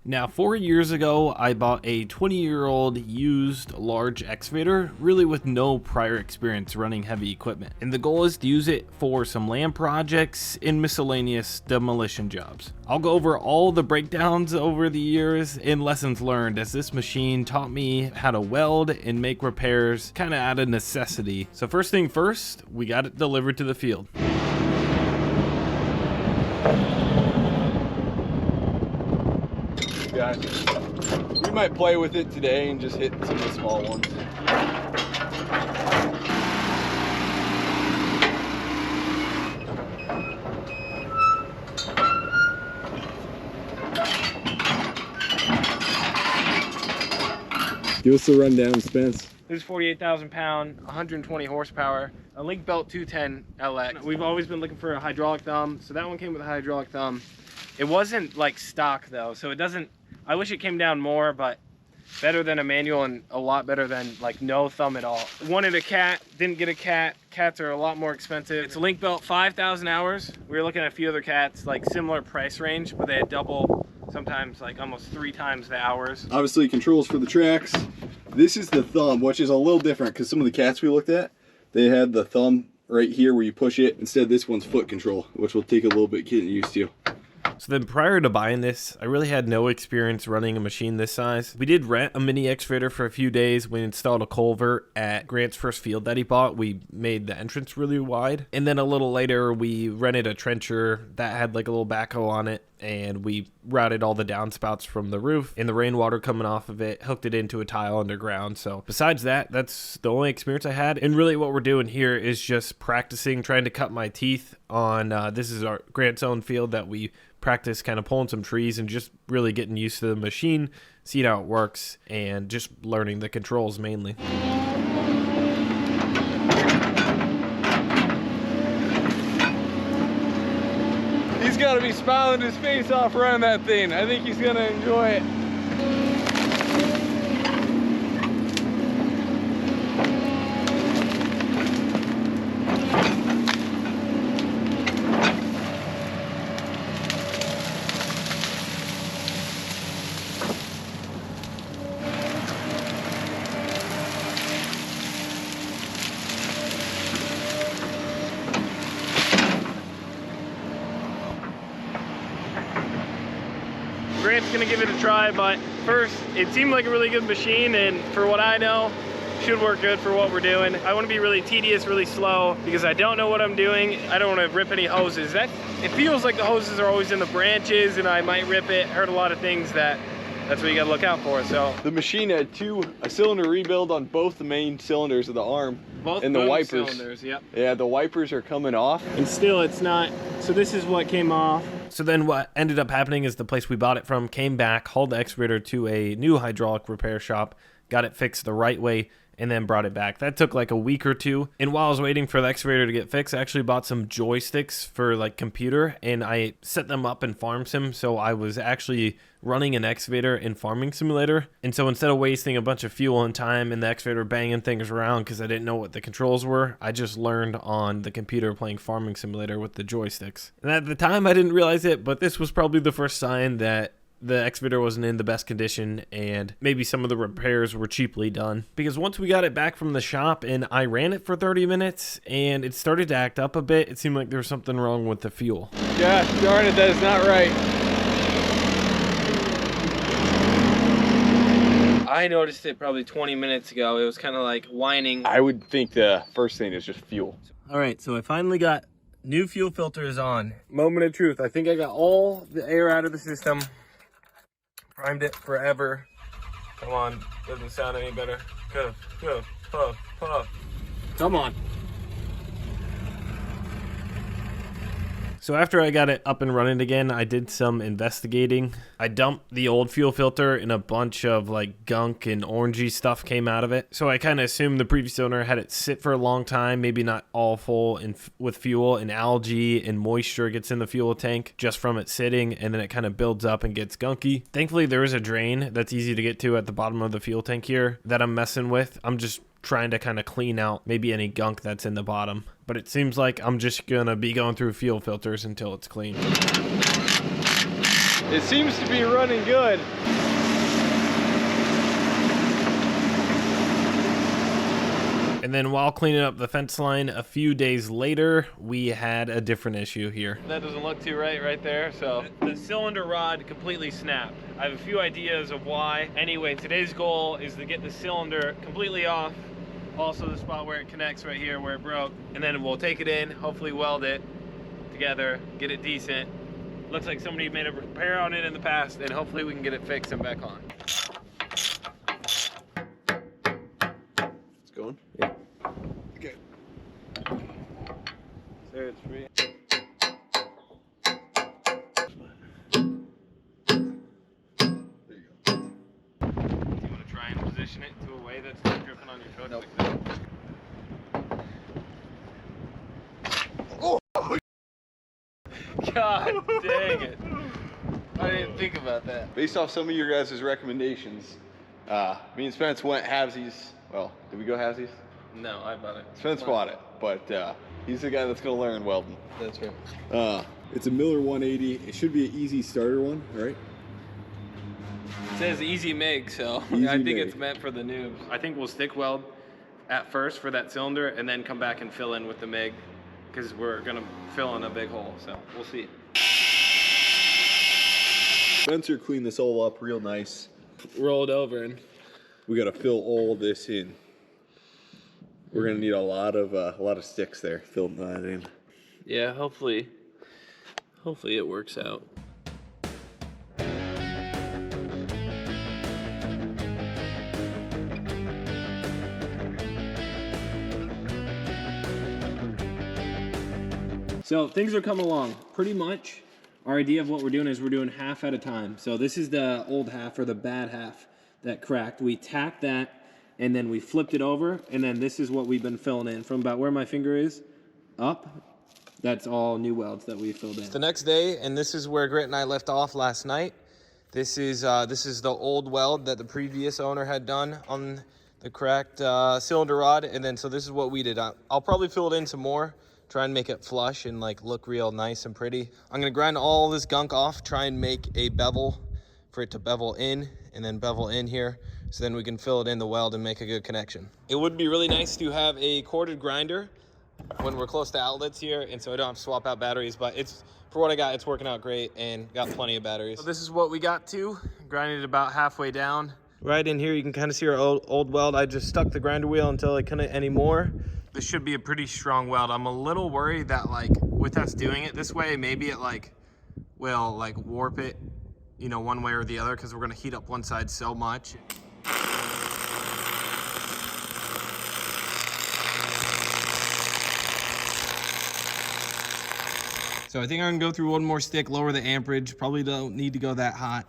Now, 4 years ago, I bought a 20-year-old used large excavator, really with no prior experience running heavy equipment. And the goal is to use it for some land projects and miscellaneous demolition jobs. I'll go over all the breakdowns over the years and lessons learned, as this machine taught me how to weld and make repairs kind of out of necessity. So first thing first, we got it delivered to the field. Yeah, we might play with it today and just hit some of the small ones. Give us the rundown, Spence. This is 48,000 pound, 120 horsepower, a link belt 210 LX. We've always been looking for a hydraulic thumb, so that one came with a hydraulic thumb. It wasn't like stock though, so it doesn't, I wish it came down more, but better than a manual and a lot better than like no thumb at all. Wanted a cat, didn't get a cat. Cats are a lot more expensive. It's a link belt, 5,000 hours. We were looking at a few other cats, like similar price range, but they had double, sometimes like almost 3 times the hours. Obviously controls for the tracks. This is the thumb, which is a little different because some of the cats we looked at, they had the thumb right here where you push it. Instead, this one's foot control, which will take a little bit getting used to. So then prior to buying this, I really had no experience running a machine this size. We did rent a mini excavator for a few days. We installed a culvert at Grant's first field that he bought. We made the entrance really wide. And then a little later, we rented a trencher that had like a little backhoe on it. And we routed all the downspouts from the roof and the rainwater coming off of it, hooked it into a tile underground. So besides that, that's the only experience I had. And really what we're doing here is just practicing, trying to cut my teeth on, this is our Grant's own field that we practice kind of pulling some trees and just really getting used to the machine, seeing how it works, and just learning the controls mainly. He's got to be smiling his face off running that thing. I think he's going to enjoy it. Grant's gonna give it a try, but first, it seemed like a really good machine, and for what I know, should work good for what we're doing. I want to be really tedious, really slow, because I don't know what I'm doing. I don't want to rip any hoses. It feels like the hoses are always in the branches, and I might rip it, hurt a lot of things. That's what you gotta look out for. So the machine had a cylinder rebuild on both the main cylinders of the arm. Both and the wipers. Cylinders, yep. Yeah, the wipers are coming off. And still it's not, so this is what came off. So then what ended up happening is the place we bought it from came back, hauled the excavator to a new hydraulic repair shop, got it fixed the right way, and then brought it back. That took like a week or two. And while I was waiting for the excavator to get fixed, I actually bought some joysticks for like computer, and I set them up in Farm Sim. So I was actually running an excavator in Farming Simulator. And so instead of wasting a bunch of fuel and time in the excavator banging things around because I didn't know what the controls were, I just learned on the computer playing Farming Simulator with the joysticks. And at the time I didn't realize it, but this was probably the first sign that the excavator wasn't in the best condition, and maybe some of the repairs were cheaply done. Because once we got it back from the shop and I ran it for 30 minutes and it started to act up a bit, it seemed like there was something wrong with the fuel. Gosh darn it, that is not right. I noticed it probably 20 minutes ago. It was kind of like whining. I would think the first thing is just fuel. All right, so I finally got new fuel filters on. Moment of truth. I think I got all the air out of the system. Primed it forever. Come on, doesn't sound any better. Go, puff, puff. Come on. So after I got it up and running again, I did some investigating. I dumped the old fuel filter and a bunch of like gunk and orangey stuff came out of it. So I kind of assumed the previous owner had it sit for a long time, maybe not all full with fuel, and algae and moisture gets in the fuel tank just from it sitting, and then it kind of builds up and gets gunky. Thankfully, there is a drain that's easy to get to at the bottom of the fuel tank here that I'm messing with. I'm just trying to kind of clean out maybe any gunk that's in the bottom. But it seems like I'm just gonna be going through fuel filters until it's clean. It seems to be running good. And then while cleaning up the fence line a few days later, we had a different issue here. That doesn't look too right there, so. The cylinder rod completely snapped. I have a few ideas of why. Anyway, today's goal is to get the cylinder completely off. Also the spot where it connects right here where it broke. And then we'll take it in, hopefully weld it together, get it decent. Looks like somebody made a repair on it in the past, and hopefully we can get it fixed and back on. It's going? Yeah. Okay. There, it's free. There you go. Do you want to try and position it to a way that's not dripping on your truck? Nope. Like that? God dang it. I didn't think about that. Based off some of your guys' recommendations, me and Spence went halvesies. Well, did we go halvesies? No, I bought it. Spence bought it, but he's the guy that's going to learn welding. That's right. It's a Miller 180. It should be an easy starter one, right? It says easy MIG, so Easy I think MIG. it's meant for the noobs. I think we'll stick weld at first for that cylinder and then come back and fill in with the MIG because we're going to fill in a big hole, so we'll see. Spencer cleaned this all up real nice. Rolled over and We got to fill all this in. We're gonna need a lot of sticks there, filling that in. yeah, hopefully it works out. So things are coming along pretty much. Our idea of what we're doing is we're doing half at a time. So this is the old half or the bad half that cracked. We tacked that and then we flipped it over, and then this is what we've been filling in from about where my finger is up. That's all new welds that we filled in. The next day, and this is where Grit and I left off last night. This is the old weld that the previous owner had done on the cracked cylinder rod, and then so this is what we did. I'll probably fill it in some more, try and make it flush and like look real nice and pretty. I'm gonna grind all this gunk off, try and make a bevel for it to bevel in, and then bevel in here, so then we can fill it in the weld and make a good connection. It would be really nice to have a corded grinder when we're close to outlets here, and so I don't have to swap out batteries, but it's, for what I got, it's working out great and got plenty of batteries. So this is what we got to, grinded about halfway down. Right in here, you can kind of see our old weld. I just stuck the grinder wheel until I couldn't anymore. This should be a pretty strong weld. I'm a little worried that like with us doing it this way, maybe it like will like warp it, you know, one way or the other, because we're gonna heat up one side so much. So I think I'm gonna go through one more stick, lower the amperage, probably don't need to go that hot,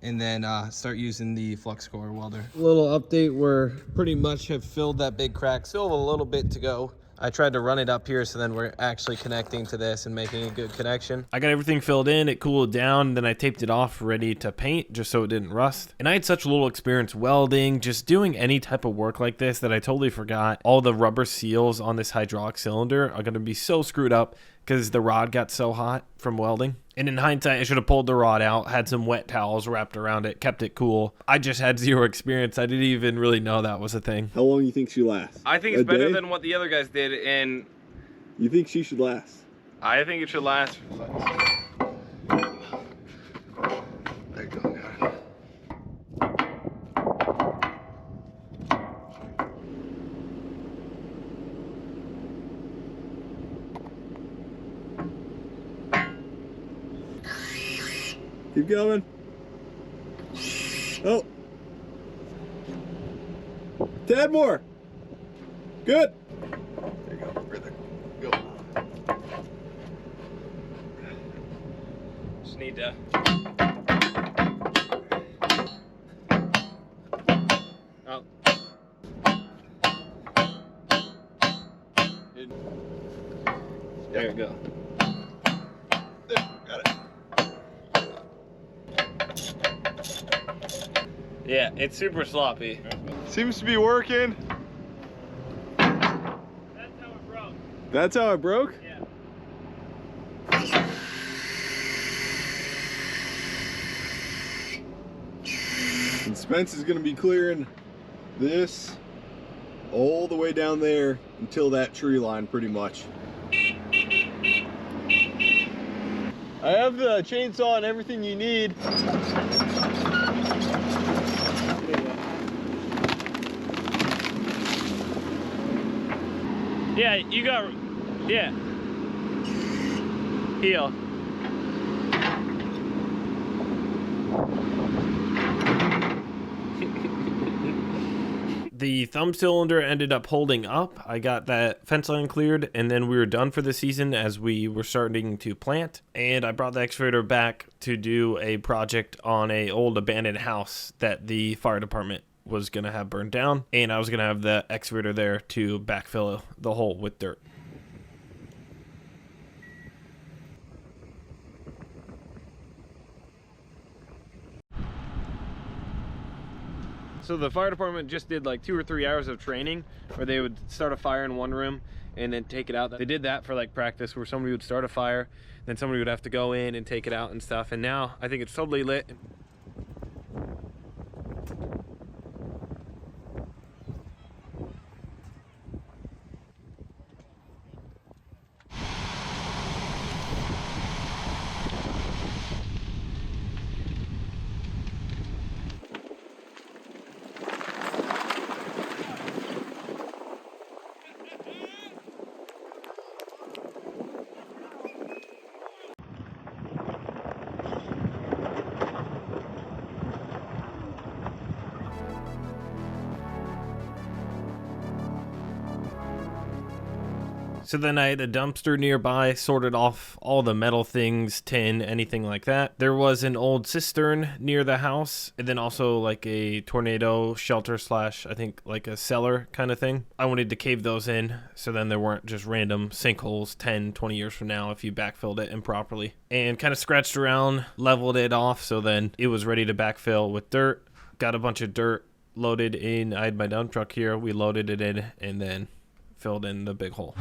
and then start using the flux core welder. A little update, we're pretty much have filled that big crack, still have a little bit to go. I tried to run it up here, so then we're actually connecting to this and making a good connection. I got everything filled in, it cooled down, then I taped it off ready to paint just so it didn't rust. And I had such little experience welding, just doing any type of work like this, that I totally forgot all the rubber seals on this hydraulic cylinder are gonna be so screwed up because the rod got so hot from welding. And in hindsight, I should have pulled the rod out, had some wet towels wrapped around it, kept it cool. I just had zero experience. I didn't even really know that was a thing. How long do you think she lasts? I think it's better than what the other guys did, and You think she should last? I think it should last. There you go. Got it. Keep going. Oh. Tad more. Good. There you go. Right there. Go. Just need to. Oh. There you go. There. Got it. Yeah, it's super sloppy. Seems to be working. That's how it broke. That's how it broke? Yeah. And Spence is going to be clearing this all the way down there until that tree line pretty much. I have the chainsaw and everything you need. Yeah, you got, yeah. Heel. The thumb cylinder ended up holding up. I got that fence line cleared, and then we were done for the season as we were starting to plant. And I brought the excavator back to do a project on a old abandoned house that the fire department was going to have burned down. And I was going to have the excavator there to backfill the hole with dirt. So the fire department just did like 2 or 3 hours of training where they would start a fire in one room and then take it out. They did that for like practice where somebody would start a fire, then somebody would have to go in and take it out and stuff. And now I think it's totally lit. So then I had a dumpster nearby, sorted off all the metal things, tin, anything like that. There was an old cistern near the house, and then also like a tornado shelter slash, I think like a cellar kind of thing. I wanted to cave those in, so then there weren't just random sinkholes 10, 20 years from now if you backfilled it improperly. And kind of scratched around, leveled it off, so then it was ready to backfill with dirt. Got a bunch of dirt loaded in. I had my dump truck here. We loaded it in and then filled in the big hole.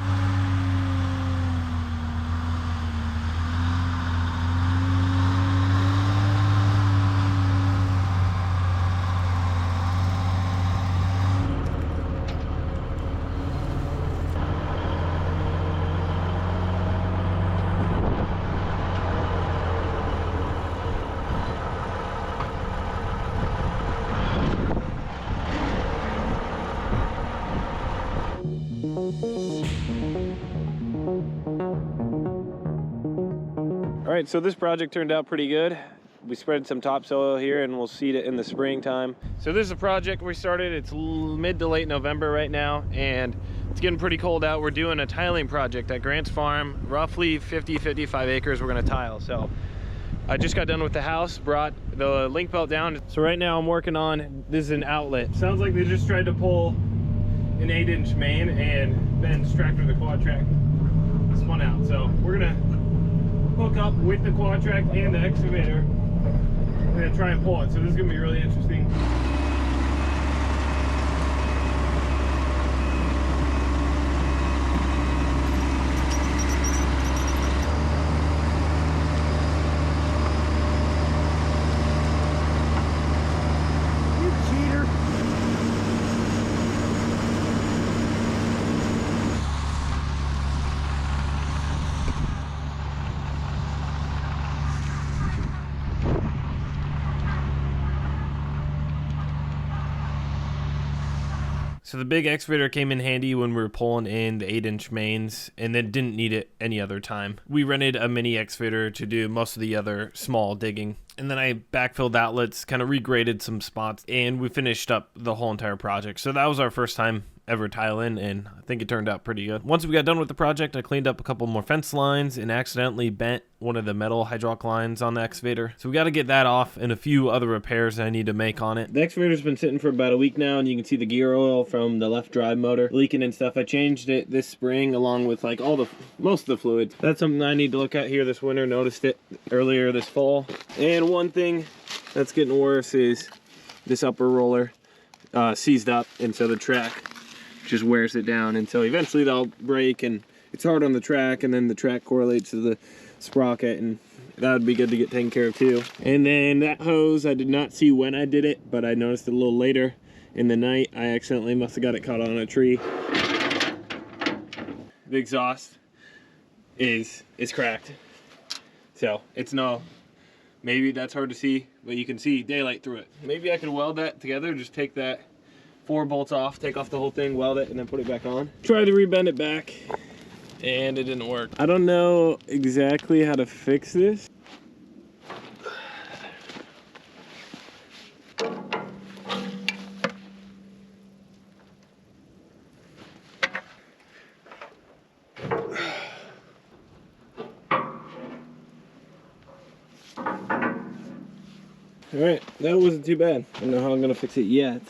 All right, so this project turned out pretty good. We spread some topsoil here and we'll seed it in the springtime. So this is a project we started. It's mid to late November right now, and it's getting pretty cold out. We're doing a tiling project at Grant's farm, roughly 50-55 acres we're gonna tile. So I just got done with the house, brought the link belt down. So right now I'm working on, this is an outlet. Sounds like they just tried to pull an 8-inch main and Ben's tractor, the quad track, spun out. So we're gonna hook up with the quad track and the excavator and then try and pull it. So this is gonna be really interesting. So the big excavator came in handy when we were pulling in the 8-inch mains and then didn't need it any other time. We rented a mini excavator to do most of the other small digging. And then I backfilled outlets, kind of regraded some spots, and we finished up the whole entire project. So that was our first time ever tiling, and I think it turned out pretty good. Once we got done with the project, I cleaned up a couple more fence lines and accidentally bent one of the metal hydraulic lines on the excavator. So we got to get that off and a few other repairs I need to make on it. The excavator's been sitting for about a week now, and you can see the gear oil from the left drive motor leaking and stuff. I changed it this spring along with like most of the fluids. That's something I need to look at here this winter. Noticed it earlier this fall. And one thing that's getting worse is this upper roller seized up, and so the track just wears it down, and so eventually they'll break, and it's hard on the track, and then the track correlates to the sprocket, and That would be good to get taken care of too. And then that hose, I did not see when I did it, but I noticed it a little later in the night. I accidentally must have got it caught on a tree. The exhaust is cracked. So it's no, maybe that's hard to see, but you can see daylight through it. Maybe I could weld that together, just take that 4 bolts off, take off the whole thing, weld it, and then put it back on. Tried to rebend it back, and it didn't work. I don't know exactly how to fix this. All right, that wasn't too bad. I don't know how I'm gonna fix it yet.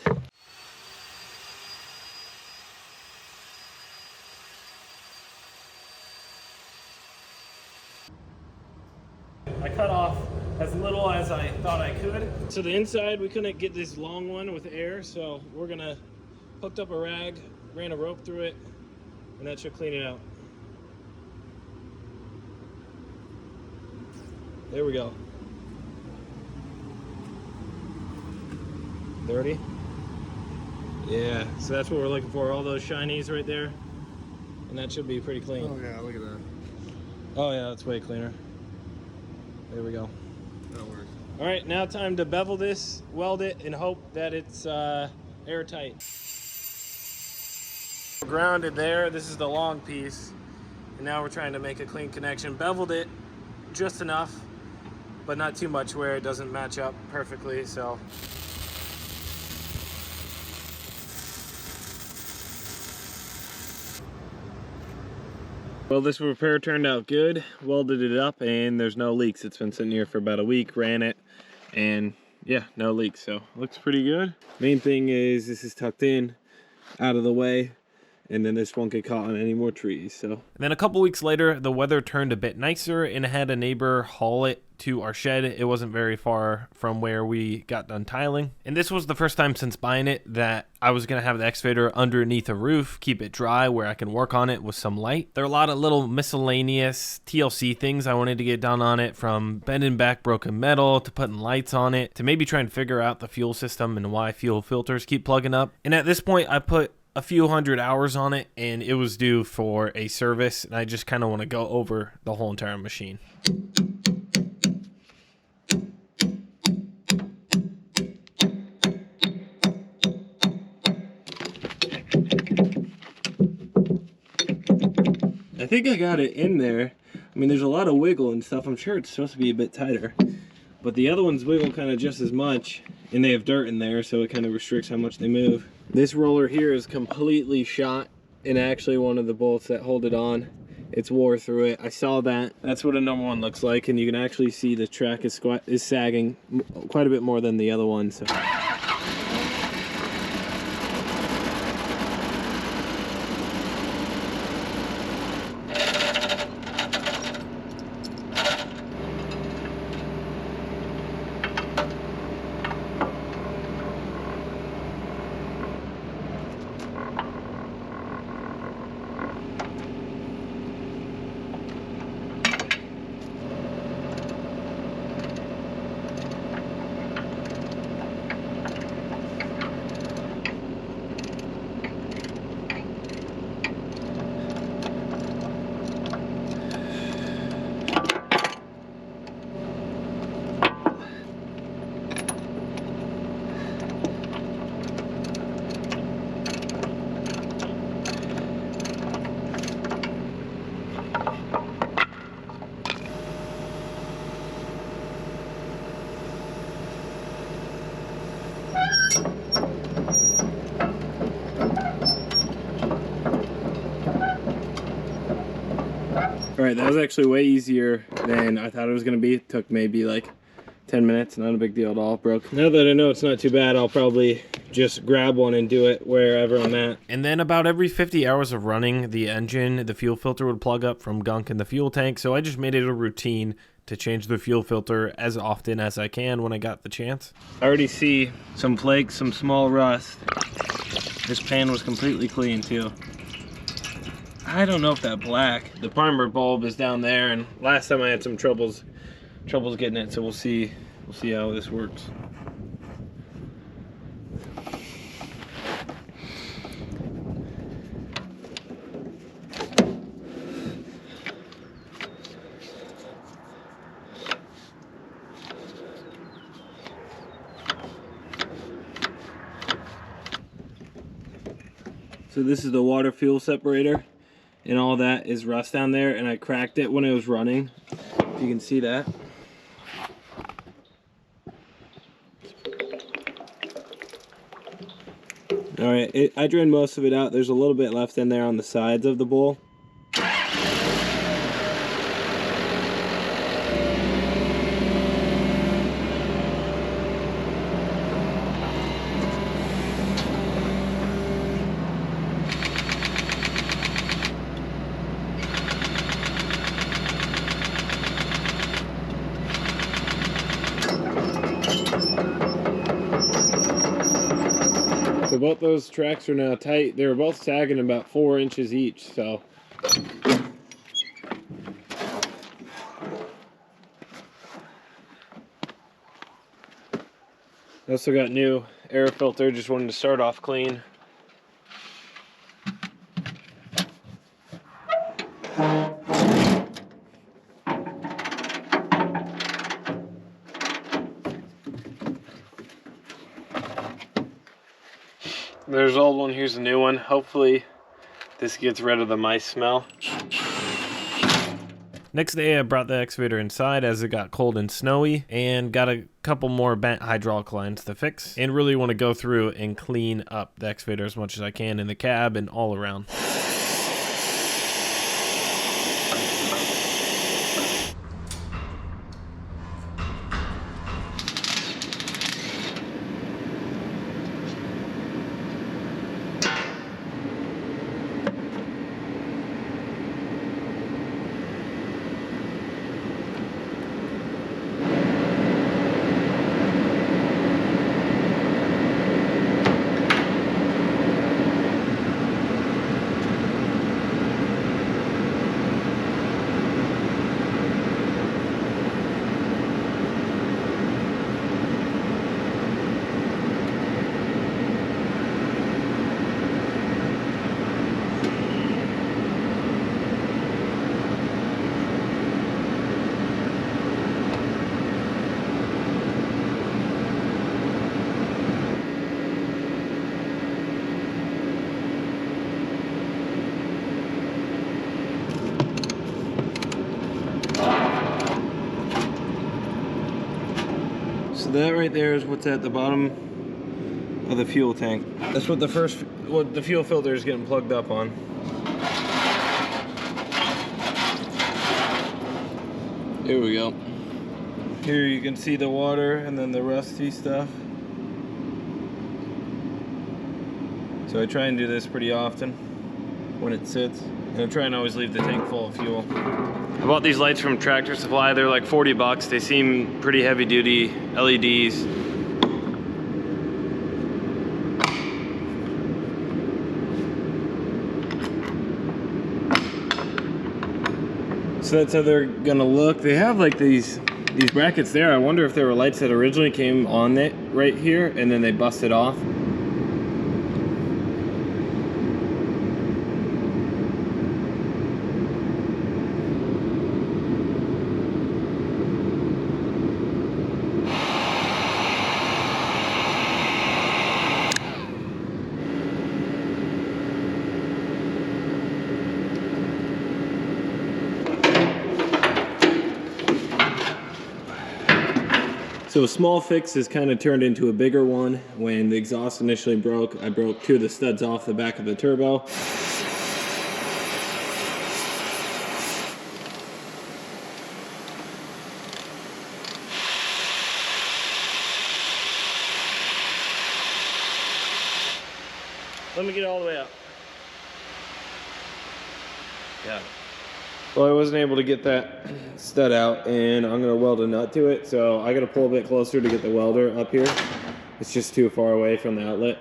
I cut off as little as I thought I could. So the inside, we couldn't get this long one with air, so we're gonna hooked up a rag, ran a rope through it, and that should clean it out. There we go. Dirty? Yeah, so that's what we're looking for, all those shinies right there. And that should be pretty clean. Oh yeah, look at that. Oh yeah, that's way cleaner. There we go. That works. All right, now time to bevel this, weld it, and hope that it's airtight. Grounded there, this is the long piece. And now we're trying to make a clean connection. Beveled it just enough, but not too much where it doesn't match up perfectly, so. Well, this repair turned out good. Welded it up and there's no leaks. It's been sitting here for about a week, ran it, and yeah, no leaks, so looks pretty good. Main thing is this is tucked in, out of the way, and then this won't get caught on any more trees. So. And then a couple weeks later, the weather turned a bit nicer and I had a neighbor haul it to our shed. It wasn't very far from where we got done tiling. And this was the first time since buying it that I was going to have the excavator underneath a roof, keep it dry where I can work on it with some light. There are a lot of little miscellaneous TLC things I wanted to get done on it, from bending back broken metal to putting lights on it to maybe trying to figure out the fuel system and why fuel filters keep plugging up. And at this point, I put a few hundred hours on it and it was due for a service, and I just kind of want to go over the whole entire machine. I think I got it in there. I mean, there's a lot of wiggle and stuff. I'm sure it's supposed to be a bit tighter, but the other ones wiggle kind of just as much, and they have dirt in there, so it kind of restricts how much they move. This roller here is completely shot, and actually one of the bolts that hold it on, it's wore through it. I saw that. That's what a number one looks like, and you can actually see the track is sagging quite a bit more than the other one. So. Alright, that was actually way easier than I thought it was going to be. It took maybe like 10 minutes, not a big deal at all. Broke. Now that I know it's not too bad, I'll probably just grab one and do it wherever I'm at. And then about every 50 hours of running the engine, the fuel filter would plug up from gunk in the fuel tank, so I just made it a routine to change the fuel filter as often as I can when I got the chance. I already see some flakes, some small rust. This pan was completely clean too. I don't know if that black, the primer bulb is down there, and last time I had some troubles Trouble's getting it, so we'll see how this works. So this is the water fuel separator, and all that is rust down there, and I cracked it when it was running, if you can see that. Alright, I drained most of it out. There's a little bit left in there on the sides of the bowl. So both those tracks are now tight. They were both sagging about 4 inches each, so. I also got new air filter, just wanted to start off clean. There's the old one, here's the new one. Hopefully this gets rid of the mice smell. Next day I brought the excavator inside as it got cold and snowy, and got a couple more bent hydraulic lines to fix, and really want to go through and clean up the excavator as much as I can in the cab and all around. So that right there is what's at the bottom of the fuel tank. That's what the fuel filter is getting plugged up on. Here we go. Here you can see the water and then the rusty stuff. So I try and do this pretty often when it sits. And I try and always leave the tank full of fuel. I bought these lights from Tractor Supply. They're like 40 bucks. They seem pretty heavy duty LEDs. So that's how they're gonna look. They have like these brackets there. I wonder if there were lights that originally came on it right here and then they busted off. So a small fix has kind of turned into a bigger one. When the exhaust initially broke, I broke 2 of the studs off the back of the turbo. Let me get it all the way up. Yeah. Well, I wasn't able to get that stud out, and I'm gonna weld a nut to it, so I gotta pull a bit closer to get the welder up here. It's just too far away from the outlet.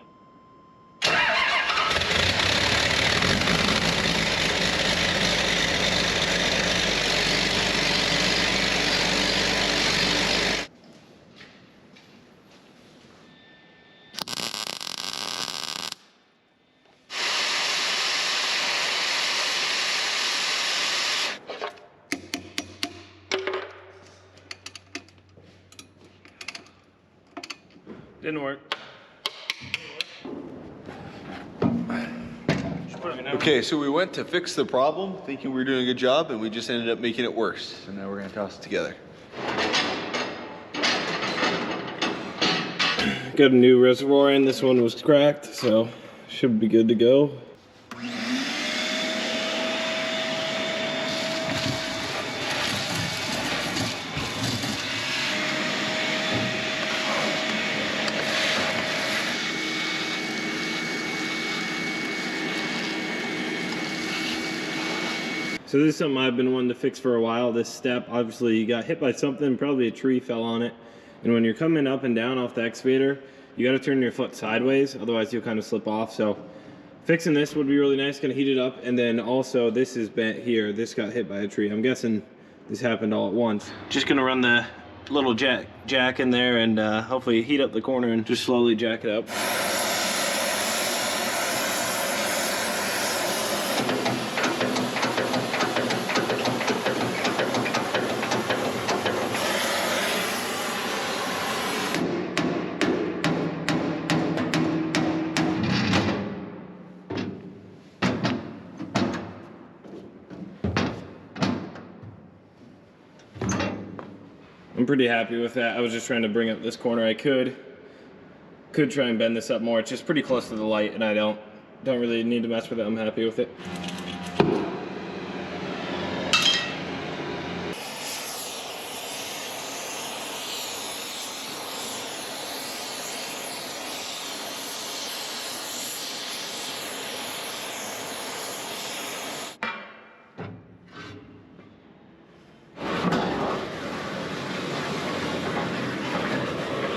Didn't work. Okay, so we went to fix the problem, thinking we were doing a good job, and we just ended up making it worse. So now we're gonna toss it together. Got a new reservoir in. This one was cracked, so should be good to go. So this is something I've been wanting to fix for a while. This step, obviously you got hit by something, probably a tree fell on it. And when you're coming up and down off the excavator, you gotta turn your foot sideways, otherwise you'll kind of slip off. So fixing this would be really nice, gonna heat it up. And then also this is bent here. This got hit by a tree. I'm guessing this happened all at once. Just gonna run the little jack in there and hopefully heat up the corner and just slowly jack it up. I'm pretty happy with that. I was just trying to bring up this corner. I could try and bend this up more. It's just pretty close to the light, and I don't really need to mess with it. I'm happy with it.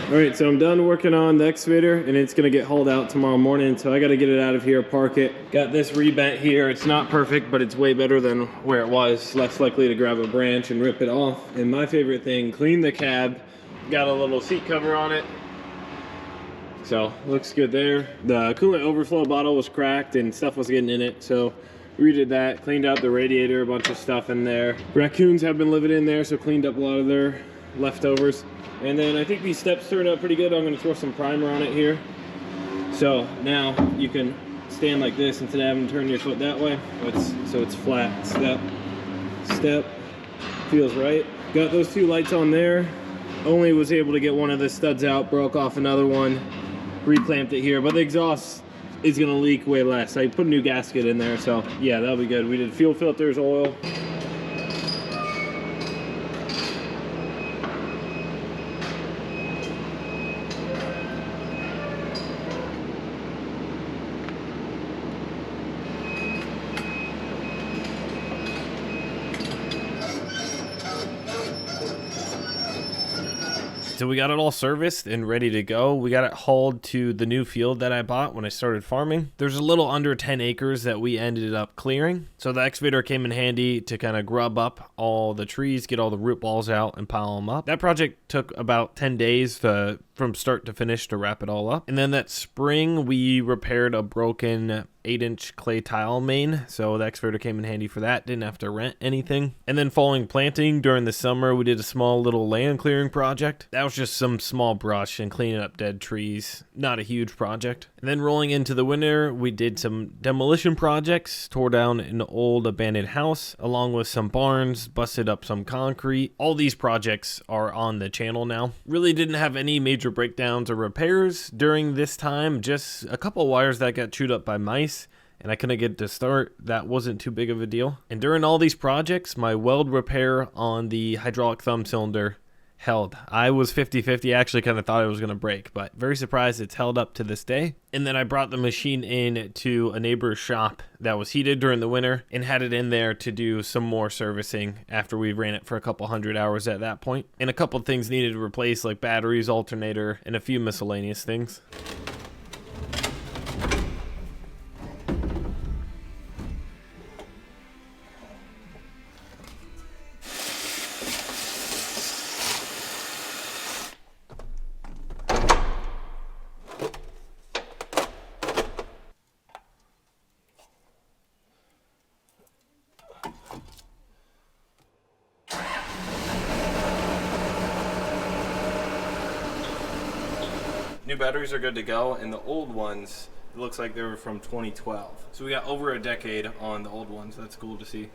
All right, so I'm done working on the excavator and it's gonna get hauled out tomorrow morning. So I gotta get it out of here, park it. Got this rebent here. It's not perfect, but it's way better than where it was. Less likely to grab a branch and rip it off. And my favorite thing, clean the cab. Got a little seat cover on it. So looks good there. The coolant overflow bottle was cracked and stuff was getting in it. So redid that, cleaned out the radiator, a bunch of stuff in there. Raccoons have been living in there, so cleaned up a lot of their leftovers. And then I think these steps turned out pretty good. I'm gonna throw some primer on it here. So now you can stand like this instead of having to turn your foot that way. So it's flat, step, step, feels right. Got those two lights on there. Only was able to get one of the studs out, broke off another one, reclamped it here, but the exhaust is gonna leak way less. I put a new gasket in there, so yeah, that'll be good. We did fuel filters, oil. So we got it all serviced and ready to go. We got it hauled to the new field that I bought when I started farming. There's a little under 10 acres that we ended up clearing. So the excavator came in handy to kind of grub up all the trees, get all the root balls out and pile them up. That project took about 10 days from start to finish to wrap it all up. And then that spring we repaired a broken 8-inch clay tile main, so the excavator came in handy for that. Didn't have to rent anything. And then following planting during the summer, we did a small little land clearing project. That was just some small brush and cleaning up dead trees. Not a huge project. And then rolling into the winter, we did some demolition projects, tore down an old abandoned house, along with some barns, busted up some concrete. All these projects are on the channel now. Really didn't have any major breakdowns or repairs during this time, just a couple wires that got chewed up by mice and I couldn't get it to start. That wasn't too big of a deal. And during all these projects, my weld repair on the hydraulic thumb cylinder held. I was 50-50. I actually kind of thought it was going to break, but very surprised it's held up to this day. And then I brought the machine in to a neighbor's shop that was heated during the winter and had it in there to do some more servicing after we ran it for a couple hundred hours at that point. And a couple things needed to replace, like batteries, alternator, and a few miscellaneous things. New batteries are good to go, and the old ones, it looks like they were from 2012. So we got over a decade on the old ones. That's cool to see.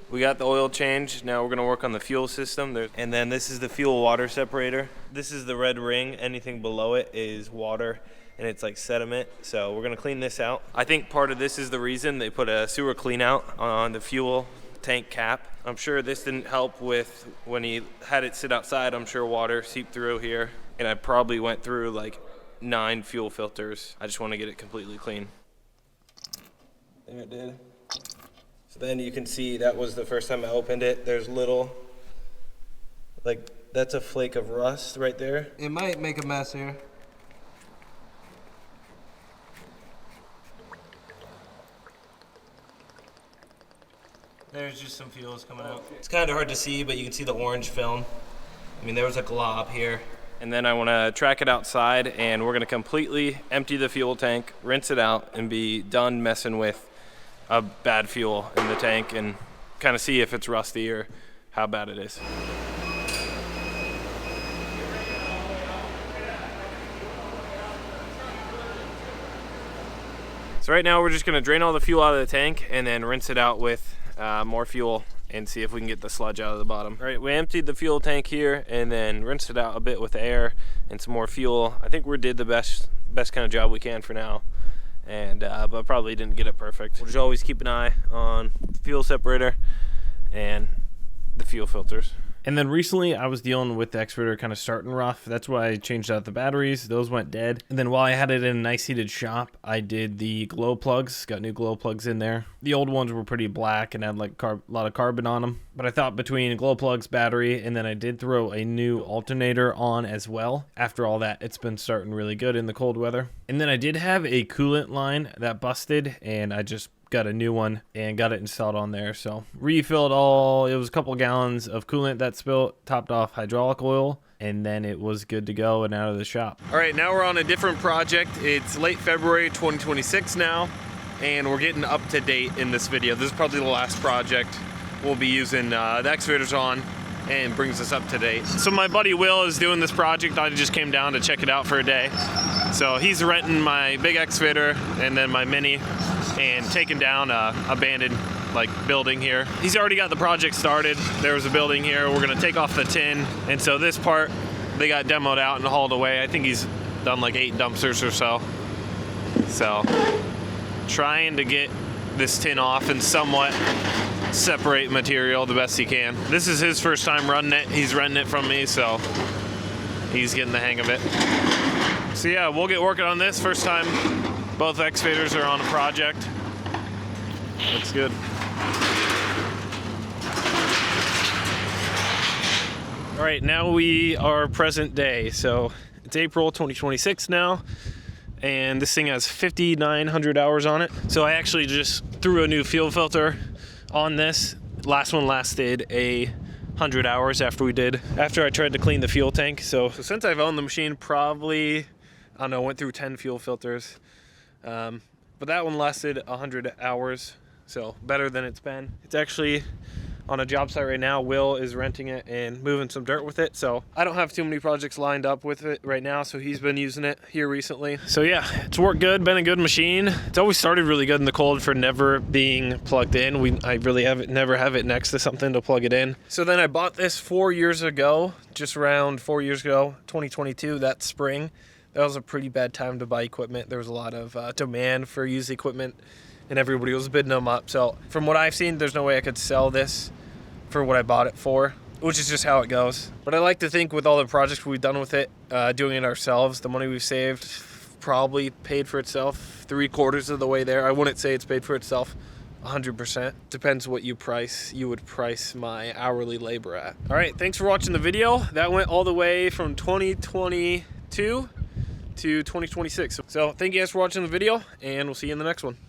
We got the oil change. Now we're gonna work on the fuel system. And then this is the fuel water separator. This is the red ring. Anything below it is water and it's like sediment. So we're gonna clean this out. I think part of this is the reason they put a sewer clean out on the fuel tank cap. I'm sure this didn't help with when he had it sit outside. I'm sure water seeped through here. And I probably went through like 9 fuel filters. I just wanna get it completely clean. There it did. Then you can see that was the first time I opened it. There's little, like, that's a flake of rust right there. It might make a mess here. There's just some fuels coming out. It's kind of hard to see, but you can see the orange film. I mean, there was a glob here. And then I want to track it outside, and we're going to completely empty the fuel tank, rinse it out, and be done messing with a bad fuel in the tank and kind of see if it's rusty or how bad it is. So right now we're just gonna drain all the fuel out of the tank and then rinse it out with more fuel and see if we can get the sludge out of the bottom. All right, we emptied the fuel tank here and then rinsed it out a bit with air and some more fuel. I think we did the best kind of job we can for now. And but probably didn't get it perfect. We'll just always keep an eye on fuel separator and the fuel filters. And then recently I was dealing with the excavator kind of starting rough. That's why I changed out the batteries. Those went dead. And then while I had it in a nice heated shop, I did the glow plugs. Got new glow plugs in there. The old ones were pretty black and had like a lot of carbon on them. But I thought between glow plugs, battery, and then I did throw a new alternator on as well. After all that, it's been starting really good in the cold weather. And then I did have a coolant line that busted, and I just got a new one and got it installed on there. So refilled it was a couple gallons of coolant that spilled, topped off hydraulic oil, and then it was good to go and out of the shop. All right, now we're on a different project. It's late February 2026 now, and we're getting up to date in this video. This is probably the last project we'll be using the excavators on, and brings us up to date. So my buddy Will is doing this project. I just came down to check it out for a day. So he's renting my big excavator and then my mini and taking down a abandoned building here. He's already got the project started. There was a building here. We're gonna take off the tin. And so this part, they got demoed out and hauled away. I think he's done like 8 dumpsters or so. So trying to get this tin off and somewhat separate material the best he can. This is his first time running it. He's renting it from me, so he's getting the hang of it. So yeah, we'll get working on this. First time both excavators are on a project. Looks good. All right, now we are present day. So it's April 2026 now, and this thing has 5,900 hours on it. So I actually just threw a new fuel filter on this. Last one lasted 100 hours after I tried to clean the fuel tank. So since I've owned the machine, probably, I don't know, went through 10 fuel filters. But that one lasted 100 hours, so better than it's been. It's actually on a job site right now. Will is renting it and moving some dirt with it, so I don't have too many projects lined up with it right now, so he's been using it here recently. So yeah, it's worked good, been a good machine. It's always started really good in the cold for never being plugged in. I really never have it next to something to plug it in. So then I bought this 4 years ago, just around 4 years ago, 2022, that spring. That was a pretty bad time to buy equipment. There was a lot of demand for used equipment, and everybody was bidding them up. So from what I've seen, there's no way I could sell this for what I bought it for, which is just how it goes. But I like to think with all the projects we've done with it, doing it ourselves, the money we've saved probably paid for itself 3/4 of the way there. I wouldn't say it's paid for itself 100%. Depends what you would price my hourly labor at. All right, thanks for watching the video. That went all the way from 2022 to 2026. So thank you guys for watching the video, and we'll see you in the next one.